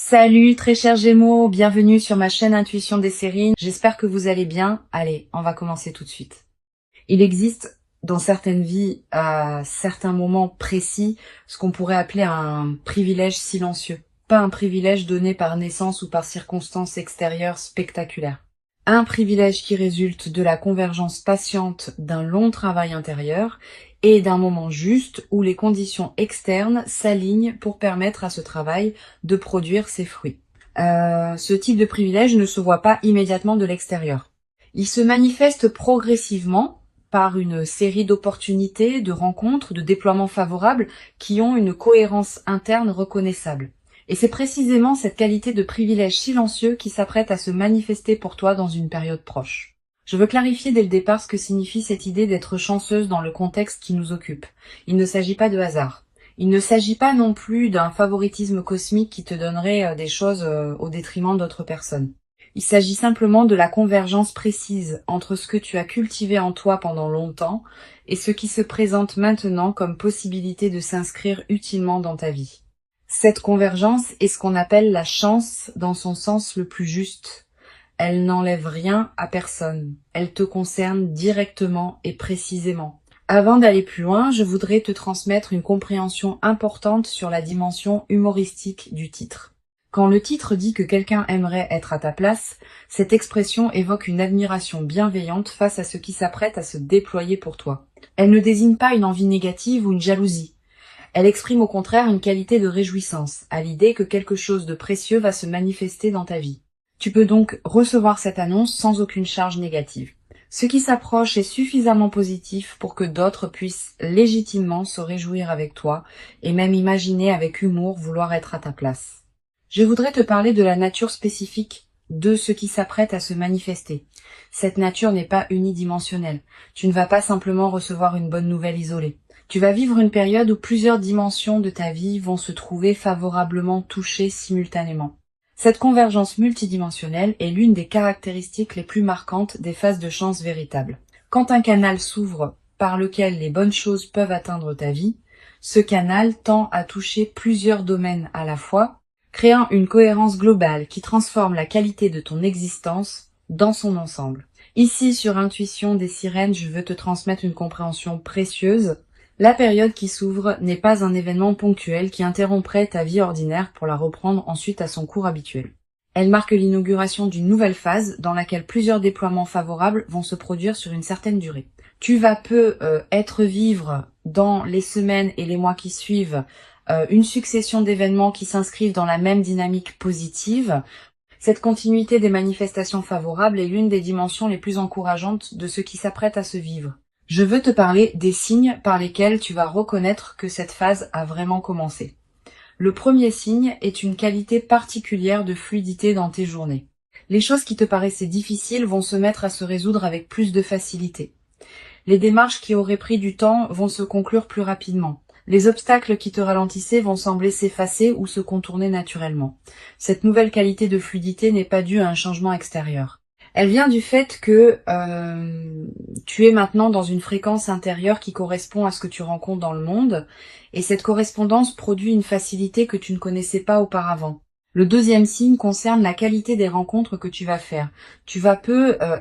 Salut très chers Gémeaux, bienvenue sur ma chaîne Intuition des séries. J'espère que vous allez bien. Allez, on va commencer tout de suite. Il existe dans certaines vies, à certains moments précis, ce qu'on pourrait appeler un privilège silencieux. Pas un privilège donné par naissance ou par circonstances extérieures spectaculaires. Un privilège qui résulte de la convergence patiente d'un long travail intérieur et d'un moment juste où les conditions externes s'alignent pour permettre à ce travail de produire ses fruits. Ce type de privilège ne se voit pas immédiatement de l'extérieur. Il se manifeste progressivement par une série d'opportunités, de rencontres, de déploiements favorables qui ont une cohérence interne reconnaissable. Et c'est précisément cette qualité de privilège silencieux qui s'apprête à se manifester pour toi dans une période proche. Je veux clarifier dès le départ ce que signifie cette idée d'être chanceuse dans le contexte qui nous occupe. Il ne s'agit pas de hasard. Il ne s'agit pas non plus d'un favoritisme cosmique qui te donnerait des choses au détriment d'autres personnes. Il s'agit simplement de la convergence précise entre ce que tu as cultivé en toi pendant longtemps et ce qui se présente maintenant comme possibilité de s'inscrire utilement dans ta vie. Cette convergence est ce qu'on appelle la chance dans son sens le plus juste. Elle n'enlève rien à personne. Elle te concerne directement et précisément. Avant d'aller plus loin, je voudrais te transmettre une compréhension importante sur la dimension humoristique du titre. Quand le titre dit que quelqu'un aimerait être à ta place, cette expression évoque une admiration bienveillante face à ce qui s'apprête à se déployer pour toi. Elle ne désigne pas une envie négative ou une jalousie. Elle exprime au contraire une qualité de réjouissance, à l'idée que quelque chose de précieux va se manifester dans ta vie. Tu peux donc recevoir cette annonce sans aucune charge négative. Ce qui s'approche est suffisamment positif pour que d'autres puissent légitimement se réjouir avec toi et même imaginer avec humour vouloir être à ta place. Je voudrais te parler de la nature spécifique de ce qui s'apprête à se manifester. Cette nature n'est pas unidimensionnelle. Tu ne vas pas simplement recevoir une bonne nouvelle isolée. Tu vas vivre une période où plusieurs dimensions de ta vie vont se trouver favorablement touchées simultanément. Cette convergence multidimensionnelle est l'une des caractéristiques les plus marquantes des phases de chance véritables. Quand un canal s'ouvre par lequel les bonnes choses peuvent atteindre ta vie, ce canal tend à toucher plusieurs domaines à la fois, créant une cohérence globale qui transforme la qualité de ton existence dans son ensemble. Ici, sur Intuition des sirènes, je veux te transmettre une compréhension précieuse. La période qui s'ouvre n'est pas un événement ponctuel qui interromprait ta vie ordinaire pour la reprendre ensuite à son cours habituel. Elle marque l'inauguration d'une nouvelle phase dans laquelle plusieurs déploiements favorables vont se produire sur une certaine durée. Tu vas être vivre dans les semaines et les mois qui suivent une succession d'événements qui s'inscrivent dans la même dynamique positive. Cette continuité des manifestations favorables est l'une des dimensions les plus encourageantes de ce qui s'apprête à se vivre. Je veux te parler des signes par lesquels tu vas reconnaître que cette phase a vraiment commencé. Le premier signe est une qualité particulière de fluidité dans tes journées. Les choses qui te paraissaient difficiles vont se mettre à se résoudre avec plus de facilité. Les démarches qui auraient pris du temps vont se conclure plus rapidement. Les obstacles qui te ralentissaient vont sembler s'effacer ou se contourner naturellement. Cette nouvelle qualité de fluidité n'est pas due à un changement extérieur. Elle vient du fait que tu es maintenant dans une fréquence intérieure qui correspond à ce que tu rencontres dans le monde, et cette correspondance produit une facilité que tu ne connaissais pas auparavant. Le deuxième signe concerne la qualité des rencontres que tu vas faire. Tu vas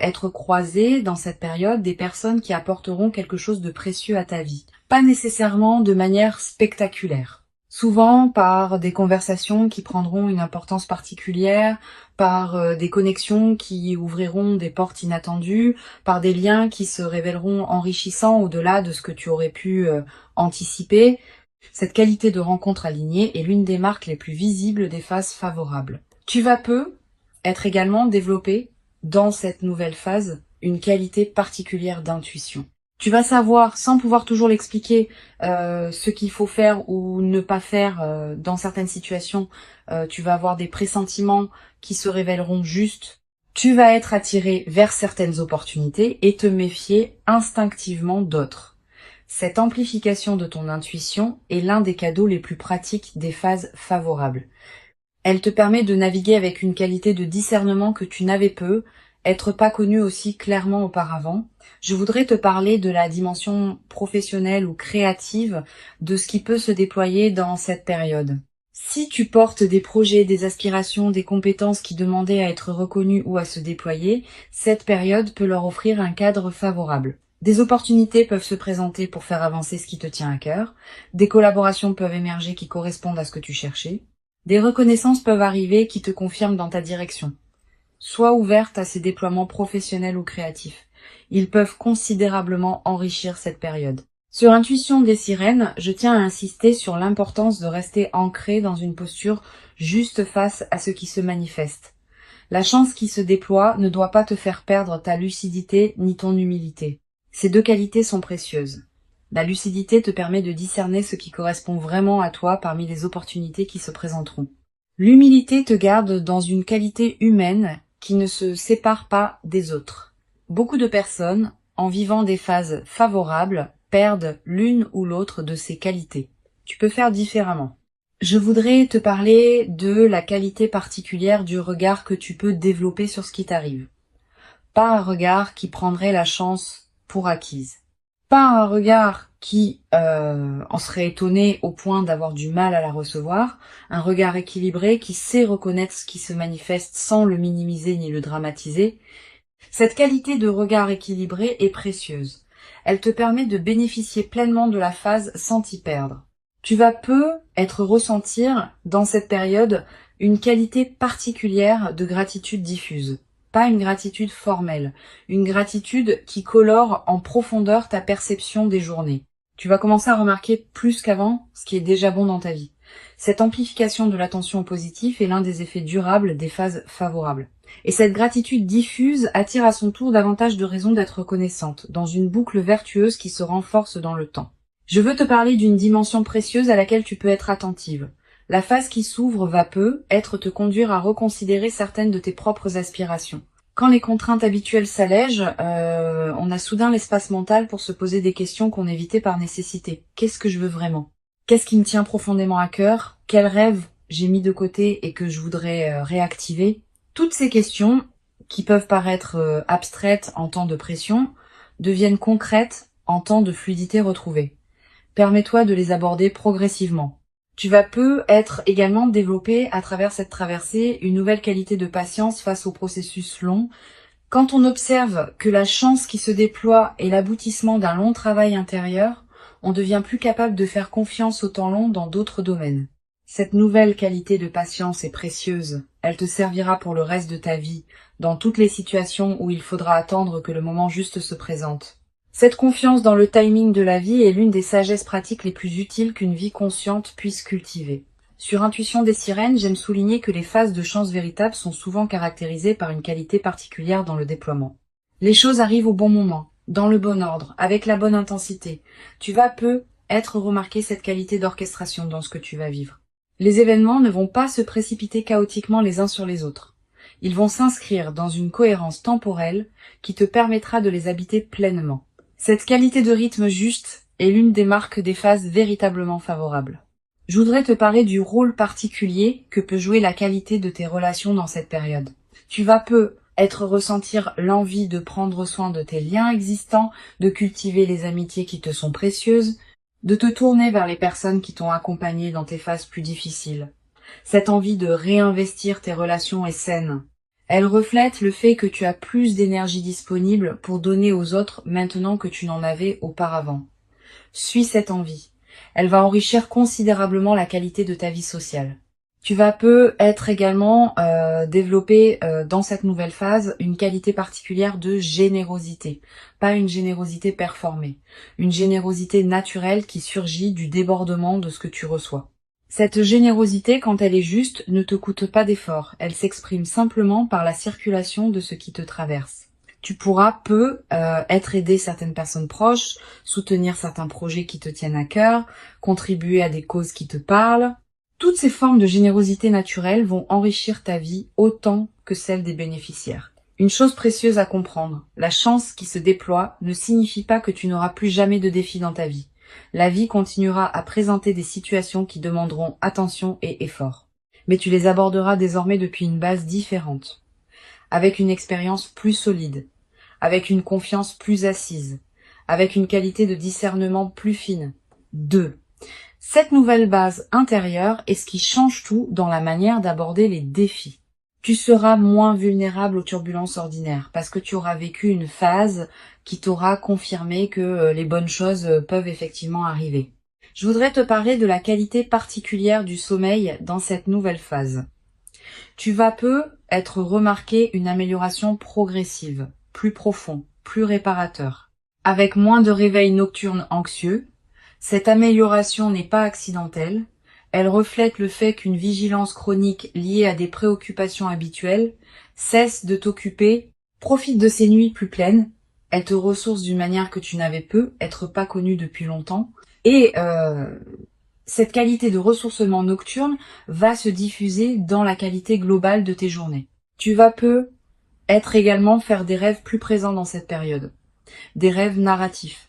être croisé dans cette période des personnes qui apporteront quelque chose de précieux à ta vie. Pas nécessairement de manière spectaculaire. Souvent par des conversations qui prendront une importance particulière, par des connexions qui ouvriront des portes inattendues, par des liens qui se révéleront enrichissants au-delà de ce que tu aurais pu anticiper. Cette qualité de rencontre alignée est l'une des marques les plus visibles des phases favorables. Tu vas être également développé dans cette nouvelle phase une qualité particulière d'intuition. Tu vas savoir, sans pouvoir toujours l'expliquer, ce qu'il faut faire ou ne pas faire dans certaines situations. Tu vas avoir des pressentiments qui se révéleront justes. Tu vas être attiré vers certaines opportunités et te méfier instinctivement d'autres. Cette amplification de ton intuition est l'un des cadeaux les plus pratiques des phases favorables. Elle te permet de naviguer avec une qualité de discernement que tu n'avais être pas connu aussi clairement auparavant. Je voudrais te parler de la dimension professionnelle ou créative de ce qui peut se déployer dans cette période. Si tu portes des projets, des aspirations, des compétences qui demandaient à être reconnues ou à se déployer, cette période peut leur offrir un cadre favorable. Des opportunités peuvent se présenter pour faire avancer ce qui te tient à cœur, des collaborations peuvent émerger qui correspondent à ce que tu cherchais, des reconnaissances peuvent arriver qui te confirment dans ta direction. Sois ouverte à ces déploiements professionnels ou créatifs. Ils peuvent considérablement enrichir cette période. Sur Intuition des sirènes, je tiens à insister sur l'importance de rester ancré dans une posture juste face à ce qui se manifeste. La chance qui se déploie ne doit pas te faire perdre ta lucidité ni ton humilité. Ces deux qualités sont précieuses. La lucidité te permet de discerner ce qui correspond vraiment à toi parmi les opportunités qui se présenteront. L'humilité te garde dans une qualité humaine qui ne se sépare pas des autres. Beaucoup de personnes, en vivant des phases favorables, perdent l'une ou l'autre de ces qualités. Tu peux faire différemment. Je voudrais te parler de la qualité particulière du regard que tu peux développer sur ce qui t'arrive. Pas un regard qui prendrait la chance pour acquise. Pas un regard qui en serait étonné au point d'avoir du mal à la recevoir. Un regard équilibré qui sait reconnaître ce qui se manifeste sans le minimiser ni le dramatiser. Cette qualité de regard équilibré est précieuse. Elle te permet de bénéficier pleinement de la phase sans t'y perdre. Tu vas ressentir dans cette période une qualité particulière de gratitude diffuse. Pas une gratitude formelle, une gratitude qui colore en profondeur ta perception des journées. Tu vas commencer à remarquer plus qu'avant ce qui est déjà bon dans ta vie. Cette amplification de l'attention au positif est l'un des effets durables des phases favorables. Et cette gratitude diffuse attire à son tour davantage de raisons d'être reconnaissante, dans une boucle vertueuse qui se renforce dans le temps. Je veux te parler d'une dimension précieuse à laquelle tu peux être attentive. La phase qui s'ouvre va te conduire à reconsidérer certaines de tes propres aspirations. Quand les contraintes habituelles s'allègent, on a soudain l'espace mental pour se poser des questions qu'on évitait par nécessité. Qu'est-ce que je veux vraiment ? Qu'est-ce qui me tient profondément à cœur ? Quels rêves j'ai mis de côté et que je voudrais réactiver ? Toutes ces questions, qui peuvent paraître abstraites en temps de pression, deviennent concrètes en temps de fluidité retrouvée. Permets-toi de les aborder progressivement. Tu vas être également développé à travers cette traversée une nouvelle qualité de patience face au processus long. Quand on observe que la chance qui se déploie est l'aboutissement d'un long travail intérieur, on devient plus capable de faire confiance au temps long dans d'autres domaines. Cette nouvelle qualité de patience est précieuse. Elle te servira pour le reste de ta vie, dans toutes les situations où il faudra attendre que le moment juste se présente. Cette confiance dans le timing de la vie est l'une des sagesses pratiques les plus utiles qu'une vie consciente puisse cultiver. Sur Intuition des sirènes, j'aime souligner que les phases de chance véritable sont souvent caractérisées par une qualité particulière dans le déploiement. Les choses arrivent au bon moment, dans le bon ordre, avec la bonne intensité. Tu vas être remarqué cette qualité d'orchestration dans ce que tu vas vivre. Les événements ne vont pas se précipiter chaotiquement les uns sur les autres. Ils vont s'inscrire dans une cohérence temporelle qui te permettra de les habiter pleinement. Cette qualité de rythme juste est l'une des marques des phases véritablement favorables. Je voudrais te parler du rôle particulier que peut jouer la qualité de tes relations dans cette période. Tu vas ressentir l'envie de prendre soin de tes liens existants, de cultiver les amitiés qui te sont précieuses, de te tourner vers les personnes qui t'ont accompagné dans tes phases plus difficiles. Cette envie de réinvestir tes relations est saine. Elle reflète le fait que tu as plus d'énergie disponible pour donner aux autres maintenant que tu n'en avais auparavant. Suis cette envie. Elle va enrichir considérablement la qualité de ta vie sociale. Tu vas être également développé dans cette nouvelle phase une qualité particulière de générosité. Pas une générosité performée. Une générosité naturelle qui surgit du débordement de ce que tu reçois. Cette générosité, quand elle est juste, ne te coûte pas d'effort. Elle s'exprime simplement par la circulation de ce qui te traverse. Tu pourras aider certaines personnes proches, soutenir certains projets qui te tiennent à cœur, contribuer à des causes qui te parlent. Toutes ces formes de générosité naturelle vont enrichir ta vie autant que celle des bénéficiaires. Une chose précieuse à comprendre, la chance qui se déploie ne signifie pas que tu n'auras plus jamais de défis dans ta vie. La vie continuera à présenter des situations qui demanderont attention et effort. Mais tu les aborderas désormais depuis une base différente, avec une expérience plus solide, avec une confiance plus assise, avec une qualité de discernement plus fine. 2. Cette nouvelle base intérieure est ce qui change tout dans la manière d'aborder les défis. Tu seras moins vulnérable aux turbulences ordinaires parce que tu auras vécu une phase qui t'aura confirmé que les bonnes choses peuvent effectivement arriver. Je voudrais te parler de la qualité particulière du sommeil dans cette nouvelle phase. Tu vas peu être remarqué une amélioration progressive, plus profond, plus réparateur. Avec moins de réveils nocturnes anxieux, cette amélioration n'est pas accidentelle. Elle reflète le fait qu'une vigilance chronique liée à des préoccupations habituelles cesse de t'occuper, profite de ces nuits plus pleines, elle te ressource d'une manière que tu n'avais peu, être pas connue depuis longtemps, et cette qualité de ressourcement nocturne va se diffuser dans la qualité globale de tes journées. Tu vas peu être également faire des rêves plus présents dans cette période, des rêves narratifs,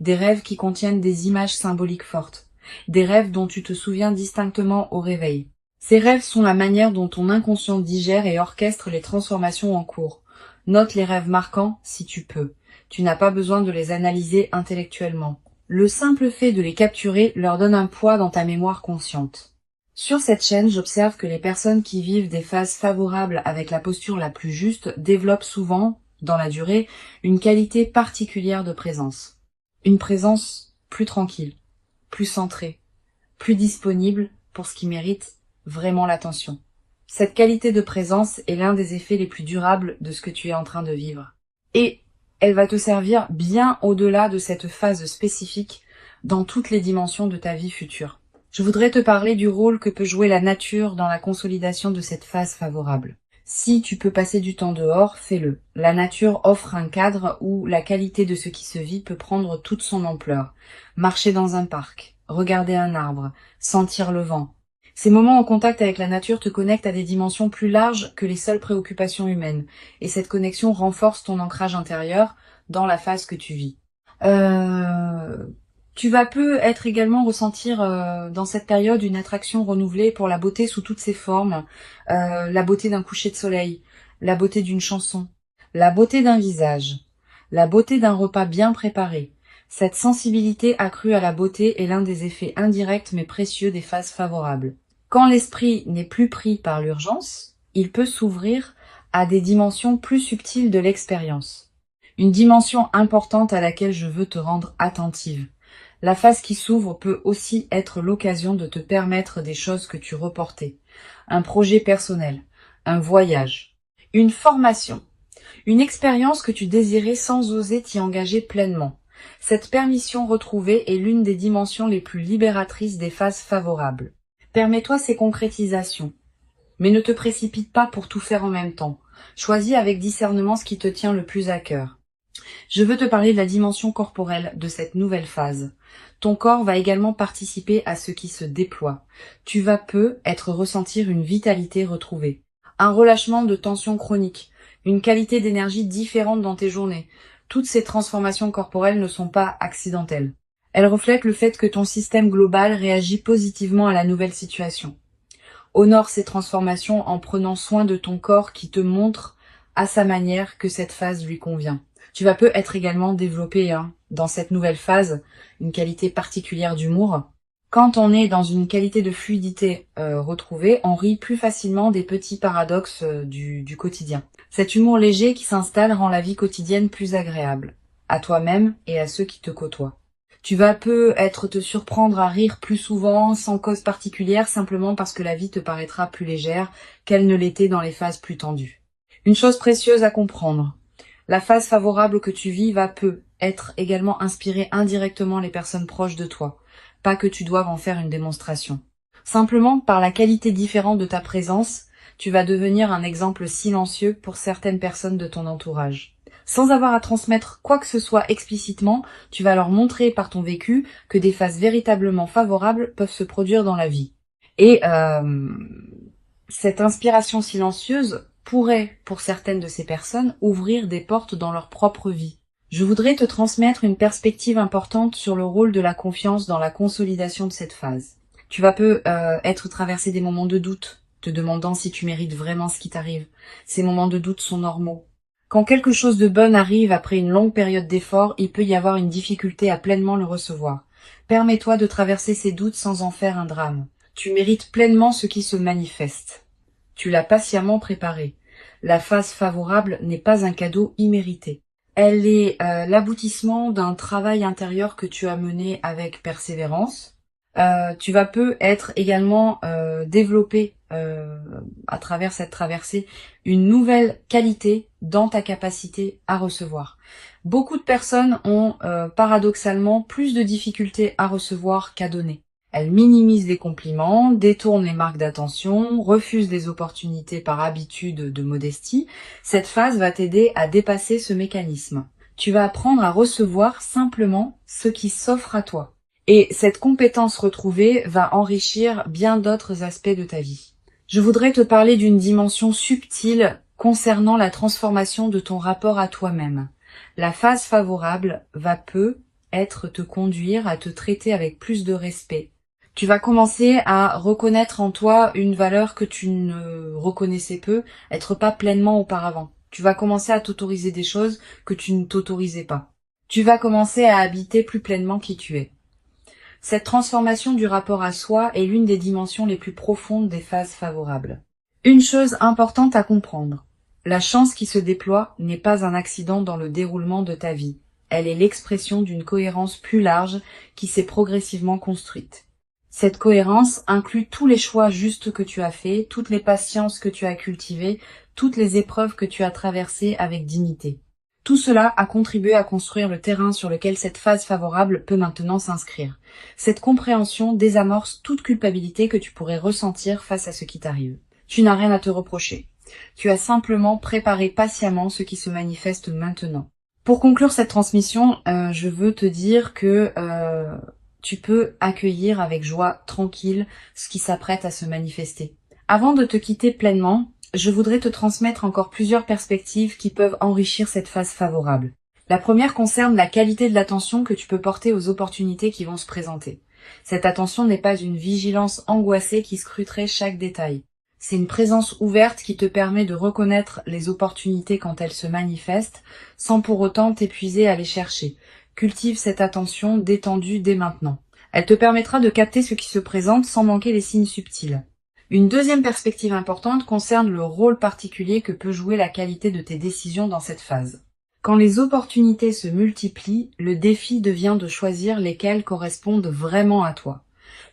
des rêves qui contiennent des images symboliques fortes, des rêves dont tu te souviens distinctement au réveil. Ces rêves sont la manière dont ton inconscient digère et orchestre les transformations en cours. Note les rêves marquants si tu peux. Tu n'as pas besoin de les analyser intellectuellement. Le simple fait de les capturer leur donne un poids dans ta mémoire consciente. Sur cette chaîne, j'observe que les personnes qui vivent des phases favorables avec la posture la plus juste développent souvent, dans la durée, une qualité particulière de présence. Une présence plus tranquille, plus centrée, plus disponible pour ce qui mérite vraiment l'attention. Cette qualité de présence est l'un des effets les plus durables de ce que tu es en train de vivre. Et elle va te servir bien au-delà de cette phase spécifique dans toutes les dimensions de ta vie future. Je voudrais te parler du rôle que peut jouer la nature dans la consolidation de cette phase favorable. Si tu peux passer du temps dehors, fais-le. La nature offre un cadre où la qualité de ce qui se vit peut prendre toute son ampleur. Marcher dans un parc, regarder un arbre, sentir le vent. Ces moments en contact avec la nature te connectent à des dimensions plus larges que les seules préoccupations humaines, et cette connexion renforce ton ancrage intérieur dans la phase que tu vis. Tu vas peu être également ressentir dans cette période une attraction renouvelée pour la beauté sous toutes ses formes, la beauté d'un coucher de soleil, la beauté d'une chanson, la beauté d'un visage, la beauté d'un repas bien préparé. Cette sensibilité accrue à la beauté est l'un des effets indirects mais précieux des phases favorables. Quand l'esprit n'est plus pris par l'urgence, il peut s'ouvrir à des dimensions plus subtiles de l'expérience. Une dimension importante à laquelle je veux te rendre attentive. La phase qui s'ouvre peut aussi être l'occasion de te permettre des choses que tu reportais. Un projet personnel, un voyage, une formation, une expérience que tu désirais sans oser t'y engager pleinement. Cette permission retrouvée est l'une des dimensions les plus libératrices des phases favorables. Permets-toi ces concrétisations, mais ne te précipite pas pour tout faire en même temps. Choisis avec discernement ce qui te tient le plus à cœur. Je veux te parler de la dimension corporelle de cette nouvelle phase. Ton corps va également participer à ce qui se déploie. Tu vas peu être ressentir une vitalité retrouvée, un relâchement de tension chronique, une qualité d'énergie différente dans tes journées. Toutes ces transformations corporelles ne sont pas accidentelles. Elles reflètent le fait que ton système global réagit positivement à la nouvelle situation. Honore ces transformations en prenant soin de ton corps qui te montre à sa manière que cette phase lui convient. Tu vas peu être également développé dans cette nouvelle phase une qualité particulière d'humour. Quand on est dans une qualité de fluidité retrouvée, on rit plus facilement des petits paradoxes du quotidien. Cet humour léger qui s'installe rend la vie quotidienne plus agréable, à toi-même et à ceux qui te côtoient. Tu vas peu être te surprendre à rire plus souvent, sans cause particulière, simplement parce que la vie te paraîtra plus légère qu'elle ne l'était dans les phases plus tendues. Une chose précieuse à comprendre. La phase favorable que tu vis va peu être également inspirer indirectement les personnes proches de toi. Pas que tu doives en faire une démonstration. Simplement, par la qualité différente de ta présence, tu vas devenir un exemple silencieux pour certaines personnes de ton entourage. Sans avoir à transmettre quoi que ce soit explicitement, tu vas leur montrer par ton vécu que des phases véritablement favorables peuvent se produire dans la vie. Et cette inspiration silencieuse pourrait, pour certaines de ces personnes, ouvrir des portes dans leur propre vie. Je voudrais te transmettre une perspective importante sur le rôle de la confiance dans la consolidation de cette phase. Tu vas peu être traversé des moments de doute, te demandant si tu mérites vraiment ce qui t'arrive. Ces moments de doute sont normaux. Quand quelque chose de bon arrive après une longue période d'effort, il peut y avoir une difficulté à pleinement le recevoir. Permets-toi de traverser ces doutes sans en faire un drame. Tu mérites pleinement ce qui se manifeste. Tu l'as patiemment préparé. La phase favorable n'est pas un cadeau immérité. Elle est l'aboutissement d'un travail intérieur que tu as mené avec persévérance. Tu vas peut être également développer à travers cette traversée une nouvelle qualité dans ta capacité à recevoir. Beaucoup de personnes ont paradoxalement plus de difficultés à recevoir qu'à donner. Elles minimisent les compliments, détournent les marques d'attention, refusent les opportunités par habitude de modestie. Cette phase va t'aider à dépasser ce mécanisme. Tu vas apprendre à recevoir simplement ce qui s'offre à toi. Et cette compétence retrouvée va enrichir bien d'autres aspects de ta vie. Je voudrais te parler d'une dimension subtile concernant la transformation de ton rapport à toi-même. La phase favorable va peut-être te conduire à te traiter avec plus de respect. Tu vas commencer à reconnaître en toi une valeur que tu ne reconnaissais être pas pleinement auparavant. Tu vas commencer à t'autoriser des choses que tu ne t'autorisais pas. Tu vas commencer à habiter plus pleinement qui tu es. Cette transformation du rapport à soi est l'une des dimensions les plus profondes des phases favorables. Une chose importante à comprendre. La chance qui se déploie n'est pas un accident dans le déroulement de ta vie. Elle est l'expression d'une cohérence plus large qui s'est progressivement construite. Cette cohérence inclut tous les choix justes que tu as faits, toutes les patiences que tu as cultivées, toutes les épreuves que tu as traversées avec dignité. Tout cela a contribué à construire le terrain sur lequel cette phase favorable peut maintenant s'inscrire. Cette compréhension désamorce toute culpabilité que tu pourrais ressentir face à ce qui t'arrive. Tu n'as rien à te reprocher. Tu as simplement préparé patiemment ce qui se manifeste maintenant. Pour conclure cette transmission, je veux te dire que tu peux accueillir avec joie tranquille ce qui s'apprête à se manifester. Avant de te quitter pleinement, je voudrais te transmettre encore plusieurs perspectives qui peuvent enrichir cette phase favorable. La première concerne la qualité de l'attention que tu peux porter aux opportunités qui vont se présenter. Cette attention n'est pas une vigilance angoissée qui scruterait chaque détail. C'est une présence ouverte qui te permet de reconnaître les opportunités quand elles se manifestent, sans pour autant t'épuiser à les chercher. Cultive cette attention détendue dès maintenant. Elle te permettra de capter ce qui se présente sans manquer les signes subtils. Une deuxième perspective importante concerne le rôle particulier que peut jouer la qualité de tes décisions dans cette phase. Quand les opportunités se multiplient, le défi devient de choisir lesquelles correspondent vraiment à toi.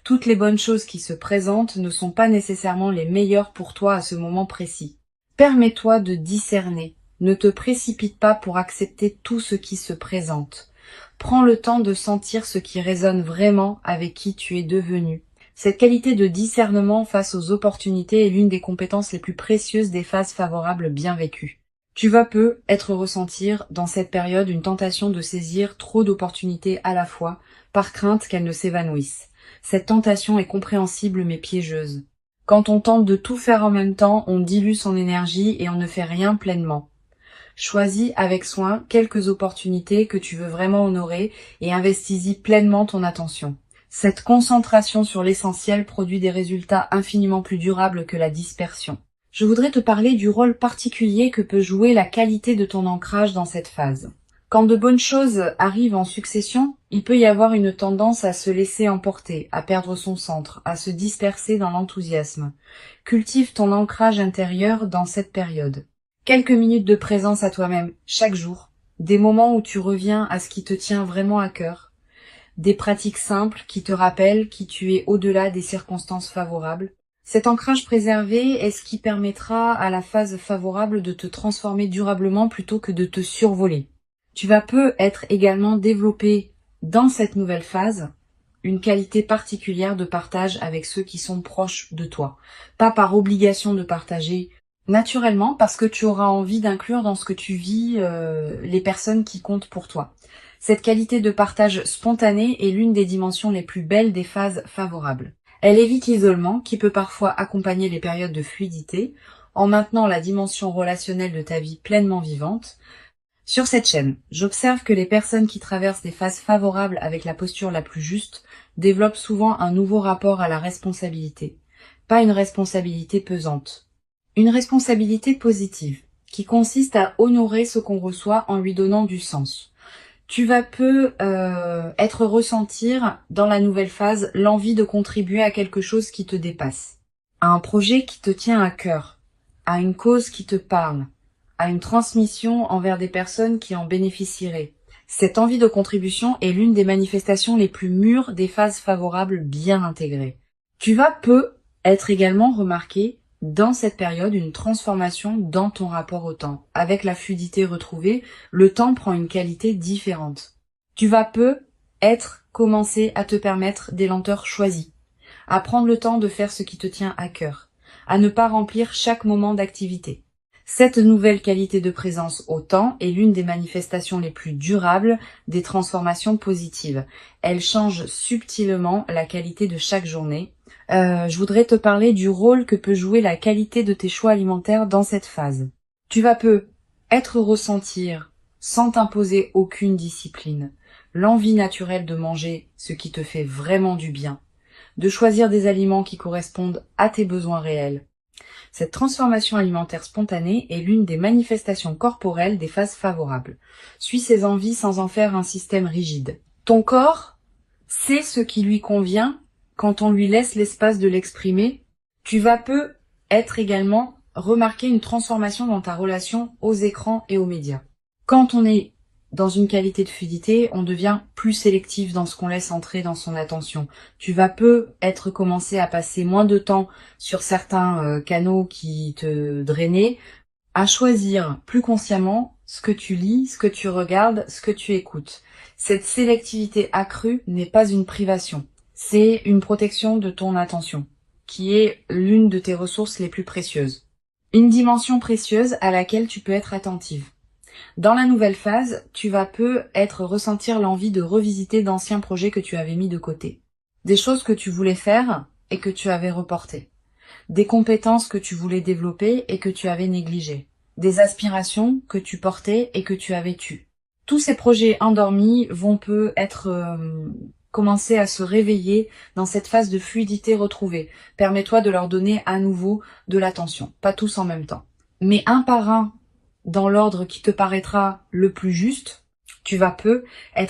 Toutes les bonnes choses qui se présentent ne sont pas nécessairement les meilleures pour toi à ce moment précis. Permets-toi de discerner. Ne te précipite pas pour accepter tout ce qui se présente. Prends le temps de sentir ce qui résonne vraiment avec qui tu es devenu. Cette qualité de discernement face aux opportunités est l'une des compétences les plus précieuses des phases favorables bien vécues. Tu vas peut-être ressentir dans cette période une tentation de saisir trop d'opportunités à la fois, par crainte qu'elles ne s'évanouissent. Cette tentation est compréhensible mais piégeuse. Quand on tente de tout faire en même temps, on dilue son énergie et on ne fait rien pleinement. Choisis avec soin quelques opportunités que tu veux vraiment honorer et investis-y pleinement ton attention. Cette concentration sur l'essentiel produit des résultats infiniment plus durables que la dispersion. Je voudrais te parler du rôle particulier que peut jouer la qualité de ton ancrage dans cette phase. Quand de bonnes choses arrivent en succession, il peut y avoir une tendance à se laisser emporter, à perdre son centre, à se disperser dans l'enthousiasme. Cultive ton ancrage intérieur dans cette période. Quelques minutes de présence à toi-même, chaque jour, des moments où tu reviens à ce qui te tient vraiment à cœur, des pratiques simples qui te rappellent qui tu es au-delà des circonstances favorables. Cet ancrage préservé est ce qui permettra à la phase favorable de te transformer durablement plutôt que de te survoler. Tu vas peut-être également développer dans cette nouvelle phase une qualité particulière de partage avec ceux qui sont proches de toi. Pas par obligation de partager, naturellement parce que tu auras envie d'inclure dans ce que tu vis les personnes qui comptent pour toi. Cette qualité de partage spontané est l'une des dimensions les plus belles des phases favorables. Elle évite l'isolement qui peut parfois accompagner les périodes de fluidité en maintenant la dimension relationnelle de ta vie pleinement vivante. Sur cette chaîne, j'observe que les personnes qui traversent des phases favorables avec la posture la plus juste développent souvent un nouveau rapport à la responsabilité. Pas une responsabilité pesante. Une responsabilité positive, qui consiste à honorer ce qu'on reçoit en lui donnant du sens. Tu vas peu être ressentir dans la nouvelle phase l'envie de contribuer à quelque chose qui te dépasse, à un projet qui te tient à cœur, à une cause qui te parle, à une transmission envers des personnes qui en bénéficieraient. Cette envie de contribution est l'une des manifestations les plus mûres des phases favorables bien intégrées. Tu vas peu être également remarqué dans cette période une transformation dans ton rapport au temps. Avec la fluidité retrouvée, le temps prend une qualité différente. Tu vas peu commencer à te permettre des lenteurs choisies, à prendre le temps de faire ce qui te tient à cœur, à ne pas remplir chaque moment d'activité. Cette nouvelle qualité de présence au temps est l'une des manifestations les plus durables des transformations positives. Elle change subtilement la qualité de chaque journée. Je voudrais te parler du rôle que peut jouer la qualité de tes choix alimentaires dans cette phase. Tu vas ressentir, sans t'imposer aucune discipline, l'envie naturelle de manger ce qui te fait vraiment du bien, de choisir des aliments qui correspondent à tes besoins réels. Cette transformation alimentaire spontanée est l'une des manifestations corporelles des phases favorables. Suis ces envies sans en faire un système rigide. Ton corps sait ce qui lui convient quand on lui laisse l'espace de l'exprimer. Tu vas également remarquer une transformation dans ta relation aux écrans et aux médias. Quand on est dans une qualité de fluidité, on devient plus sélectif dans ce qu'on laisse entrer dans son attention. Tu vas commencer à passer moins de temps sur certains canaux qui te drainaient, à choisir plus consciemment ce que tu lis, ce que tu regardes, ce que tu écoutes. Cette sélectivité accrue n'est pas une privation, c'est une protection de ton attention, qui est l'une de tes ressources les plus précieuses. Une dimension précieuse à laquelle tu peux être attentive. Dans la nouvelle phase, tu vas ressentir l'envie de revisiter d'anciens projets que tu avais mis de côté. Des choses que tu voulais faire et que tu avais reportées. Des compétences que tu voulais développer et que tu avais négligées. Des aspirations que tu portais et que tu avais tues. Tous ces projets endormis vont commencer à se réveiller dans cette phase de fluidité retrouvée. Permets-toi de leur donner à nouveau de l'attention. Pas tous en même temps, mais un par un, dans l'ordre qui te paraîtra le plus juste. Tu vas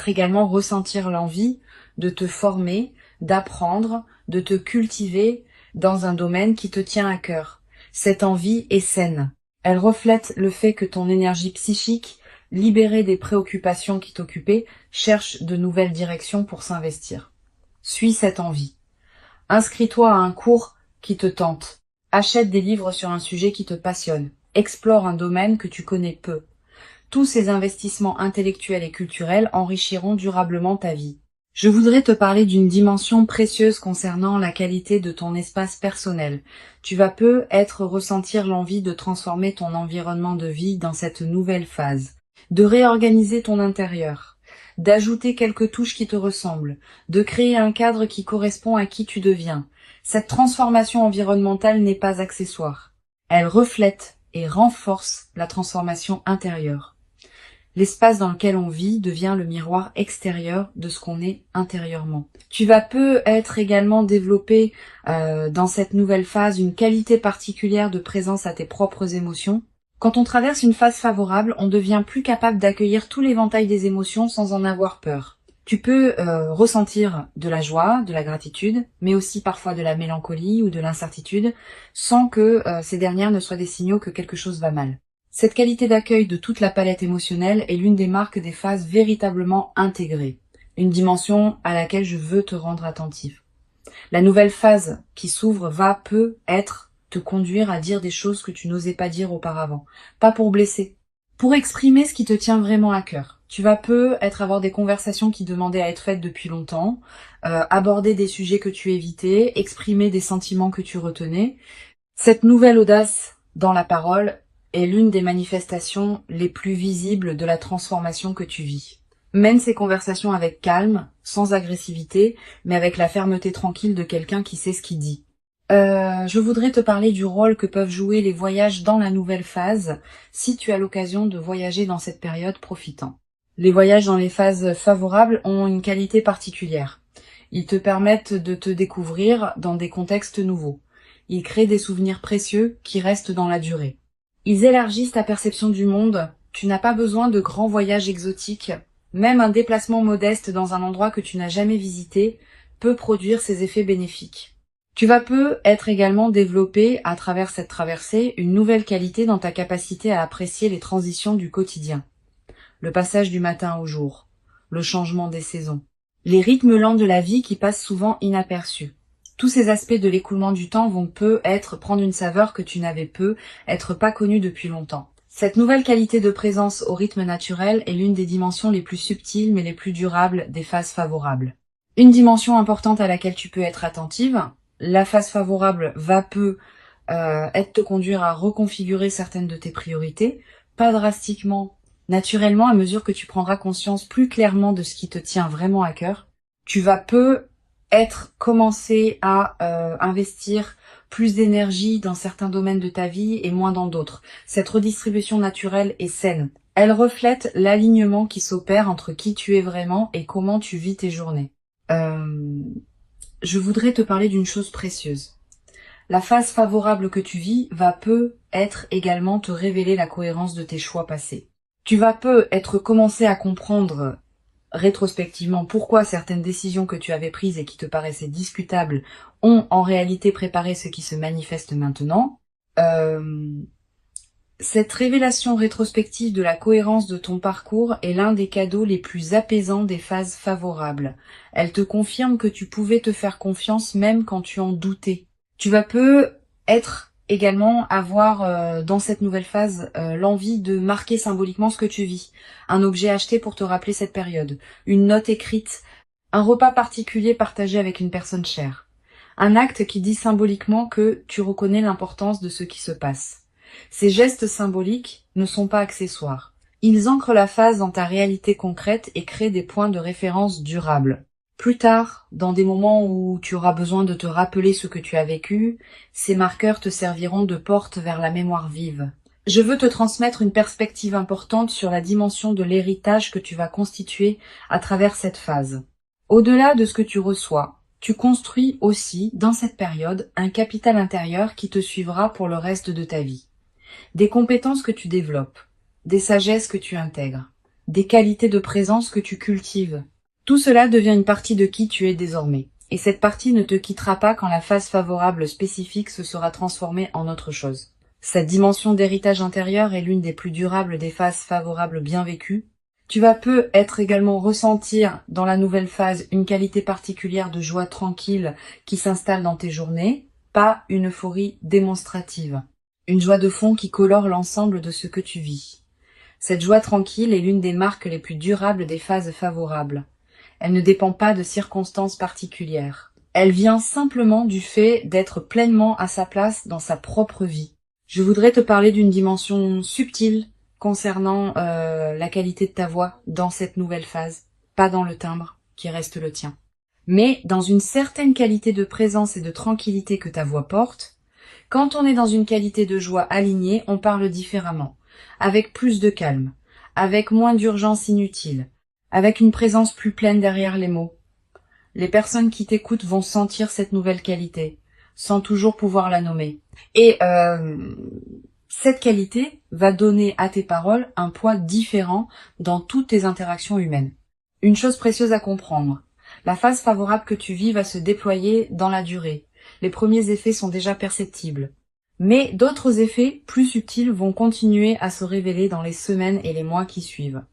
également ressentir l'envie de te former, d'apprendre, de te cultiver dans un domaine qui te tient à cœur. Cette envie est saine. Elle reflète le fait que ton énergie psychique, libérée des préoccupations qui t'occupaient, cherche de nouvelles directions pour s'investir. Suis cette envie. Inscris-toi à un cours qui te tente. Achète des livres sur un sujet qui te passionne. Explore un domaine que tu connais peu. Tous ces investissements intellectuels et culturels enrichiront durablement ta vie. Je voudrais te parler d'une dimension précieuse concernant la qualité de ton espace personnel. Tu vas ressentir l'envie de transformer ton environnement de vie dans cette nouvelle phase, de réorganiser ton intérieur, d'ajouter quelques touches qui te ressemblent, de créer un cadre qui correspond à qui tu deviens. Cette transformation environnementale n'est pas accessoire. Elle reflète et renforce la transformation intérieure. L'espace dans lequel on vit devient le miroir extérieur de ce qu'on est intérieurement. Tu vas également développer dans cette nouvelle phase une qualité particulière de présence à tes propres émotions. Quand on traverse une phase favorable, on devient plus capable d'accueillir tout l'éventail des émotions sans en avoir peur. Tu peux ressentir de la joie, de la gratitude, mais aussi parfois de la mélancolie ou de l'incertitude, sans que ces dernières ne soient des signaux que quelque chose va mal. Cette qualité d'accueil de toute la palette émotionnelle est l'une des marques des phases véritablement intégrées, une dimension à laquelle je veux te rendre attentif. La nouvelle phase qui s'ouvre va te conduire à dire des choses que tu n'osais pas dire auparavant, pas pour blesser, pour exprimer ce qui te tient vraiment à cœur. Tu vas avoir des conversations qui demandaient à être faites depuis longtemps, aborder des sujets que tu évitais, exprimer des sentiments que tu retenais. Cette nouvelle audace dans la parole est l'une des manifestations les plus visibles de la transformation que tu vis. Mène ces conversations avec calme, sans agressivité, mais avec la fermeté tranquille de quelqu'un qui sait ce qu'il dit. Je voudrais te parler du rôle que peuvent jouer les voyages dans la nouvelle phase, si tu as l'occasion de voyager dans cette période, profitant. Les voyages dans les phases favorables ont une qualité particulière. Ils te permettent de te découvrir dans des contextes nouveaux. Ils créent des souvenirs précieux qui restent dans la durée. Ils élargissent ta perception du monde. Tu n'as pas besoin de grands voyages exotiques Même un déplacement modeste dans un endroit que tu n'as jamais visité peut produire ses effets bénéfiques. Tu vas peu être également développé à travers cette traversée une nouvelle qualité dans ta capacité à apprécier les transitions du quotidien. Le passage du matin au jour, le changement des saisons, les rythmes lents de la vie qui passent souvent inaperçus. Tous ces aspects de l'écoulement du temps vont prendre une saveur que tu n'avais être pas connue depuis longtemps. Cette nouvelle qualité de présence au rythme naturel est l'une des dimensions les plus subtiles mais les plus durables des phases favorables. Une dimension importante à laquelle tu peux être attentive, la phase favorable va te conduire à reconfigurer certaines de tes priorités, pas drastiquement, naturellement, à mesure que tu prendras conscience plus clairement de ce qui te tient vraiment à cœur. Tu vas commencer à investir plus d'énergie dans certains domaines de ta vie et moins dans d'autres. Cette redistribution naturelle est saine. Elle reflète l'alignement qui s'opère entre qui tu es vraiment et comment tu vis tes journées. Je voudrais te parler d'une chose précieuse. La phase favorable que tu vis va être également te révéler la cohérence de tes choix passés. Tu vas commencer à comprendre rétrospectivement pourquoi certaines décisions que tu avais prises et qui te paraissaient discutables ont en réalité préparé ce qui se manifeste maintenant. Cette révélation rétrospective de la cohérence de ton parcours est l'un des cadeaux les plus apaisants des phases favorables. Elle te confirme que tu pouvais te faire confiance même quand tu en doutais. Tu vas avoir dans cette nouvelle phase l'envie de marquer symboliquement ce que tu vis. Un objet acheté pour te rappeler cette période, une note écrite, un repas particulier partagé avec une personne chère. Un acte qui dit symboliquement que tu reconnais l'importance de ce qui se passe. Ces gestes symboliques ne sont pas accessoires. Ils ancrent la phase dans ta réalité concrète et créent des points de référence durables. Plus tard, dans des moments où tu auras besoin de te rappeler ce que tu as vécu, ces marqueurs te serviront de porte vers la mémoire vive. Je veux te transmettre une perspective importante sur la dimension de l'héritage que tu vas constituer à travers cette phase. Au-delà de ce que tu reçois, tu construis aussi, dans cette période, un capital intérieur qui te suivra pour le reste de ta vie. Des compétences que tu développes, des sagesses que tu intègres, des qualités de présence que tu cultives. Tout cela devient une partie de qui tu es désormais. Et cette partie ne te quittera pas quand la phase favorable spécifique se sera transformée en autre chose. Cette dimension d'héritage intérieur est l'une des plus durables des phases favorables bien vécues. Tu vas également ressentir dans la nouvelle phase une qualité particulière de joie tranquille qui s'installe dans tes journées, pas une euphorie démonstrative. Une joie de fond qui colore l'ensemble de ce que tu vis. Cette joie tranquille est l'une des marques les plus durables des phases favorables. Elle ne dépend pas de circonstances particulières. Elle vient simplement du fait d'être pleinement à sa place dans sa propre vie. Je voudrais te parler d'une dimension subtile concernant la qualité de ta voix dans cette nouvelle phase, pas dans le timbre qui reste le tien, mais dans une certaine qualité de présence et de tranquillité que ta voix porte. Quand on est dans une qualité de joie alignée, on parle différemment, avec plus de calme, avec moins d'urgence inutile, avec une présence plus pleine derrière les mots. Les personnes qui t'écoutent vont sentir cette nouvelle qualité, sans toujours pouvoir la nommer. Et cette qualité va donner à tes paroles un poids différent dans toutes tes interactions humaines. Une chose précieuse à comprendre, la phase favorable que tu vis va se déployer dans la durée. Les premiers effets sont déjà perceptibles. Mais d'autres effets plus subtils vont continuer à se révéler dans les semaines et les mois qui suivent.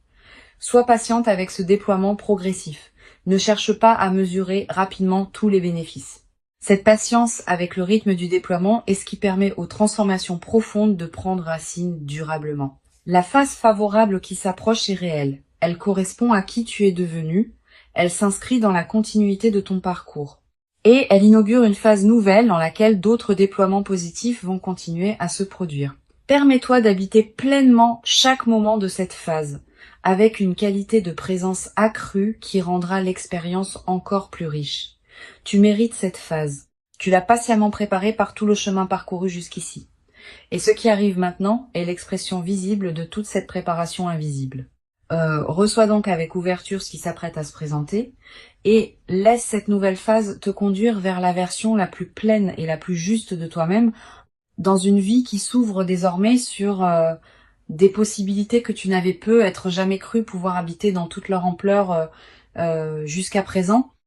Sois patiente avec ce déploiement progressif. Ne cherche pas à mesurer rapidement tous les bénéfices. Cette patience avec le rythme du déploiement est ce qui permet aux transformations profondes de prendre racine durablement. La phase favorable qui s'approche est réelle. Elle correspond à qui tu es devenu. Elle s'inscrit dans la continuité de ton parcours. Et elle inaugure une phase nouvelle dans laquelle d'autres déploiements positifs vont continuer à se produire. Permets-toi d'habiter pleinement chaque moment de cette phase, avec une qualité de présence accrue qui rendra l'expérience encore plus riche. Tu mérites cette phase. Tu l'as patiemment préparée par tout le chemin parcouru jusqu'ici. Et ce qui arrive maintenant est l'expression visible de toute cette préparation invisible. Reçois donc avec ouverture ce qui s'apprête à se présenter et laisse cette nouvelle phase te conduire vers la version la plus pleine et la plus juste de toi-même dans une vie qui s'ouvre désormais sur des possibilités que tu n'avais peut-être jamais cru pouvoir habiter dans toute leur ampleur jusqu'à présent.